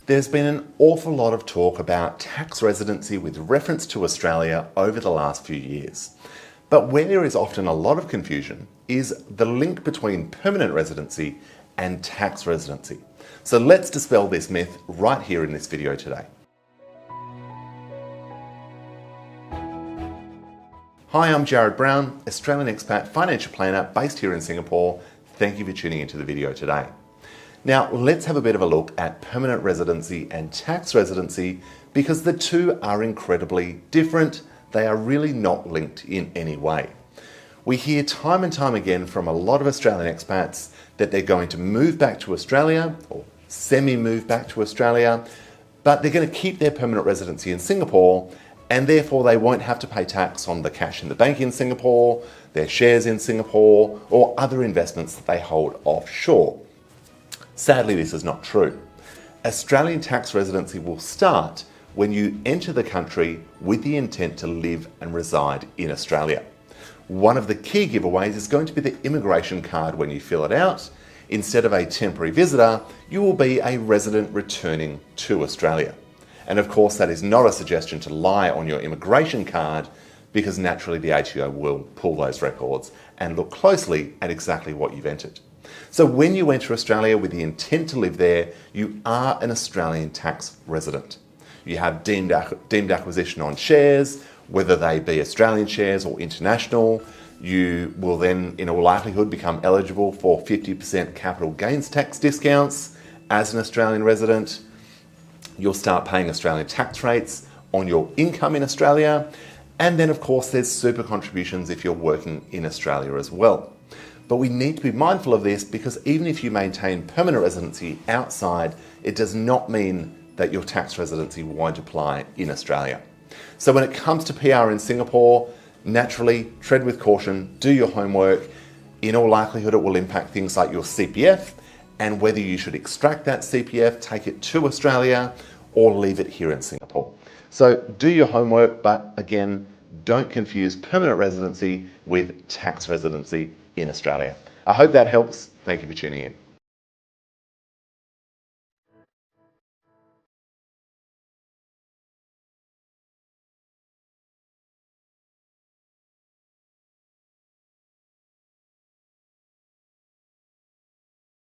There's been an awful lot of talk about tax residency with reference to Australia over the last few years. But where there is often a lot of confusion is the link between permanent residency and tax residency. So let's dispel this myth right here in this video today. Hi, I'm Jared Brown, Australian expat financial planner based here in Singapore. Thank you for tuning into the video today. Now, let's have a bit of a look at permanent residency and tax residency because the two are incredibly different. They are really not linked in any way. We hear time and time again from a lot of Australian expats that they're going to move back to Australia or semi-move back to Australia, but they're going to keep their permanent residency in Singapore and therefore they won't have to pay tax on the cash in the bank in Singapore, their shares in Singapore, or other investments that they hold offshore. Sadly, this is not true. Australian tax residency will start when you enter the country with the intent to live and reside in Australia. One of the key giveaways is going to be the immigration card when you fill it out. Instead of a temporary visitor, you will be a resident returning to Australia. And of course, that is not a suggestion to lie on your immigration card because naturally the ATO will pull those records and look closely at exactly what you've entered. So when you enter Australia with the intent to live there, you are an Australian tax resident. You have deemed acquisition on shares, whether they be Australian shares or international. You will then, in all likelihood, become eligible for 50% capital gains tax discounts as an Australian resident. You'll start paying Australian tax rates on your income in Australia. And then, of course, there's super contributions if you're working in Australia as well. But we need to be mindful of this because even if you maintain permanent residency outside, it does not mean that your tax residency won't apply in Australia. So when it comes to PR in Singapore, naturally, tread with caution, do your homework. In all likelihood, it will impact things like your CPF and whether you should extract that CPF, take it to Australia, or leave it here in Singapore. So do your homework, but again, don't confuse permanent residency with tax residency in Australia. I hope that helps. Thank you for tuning in.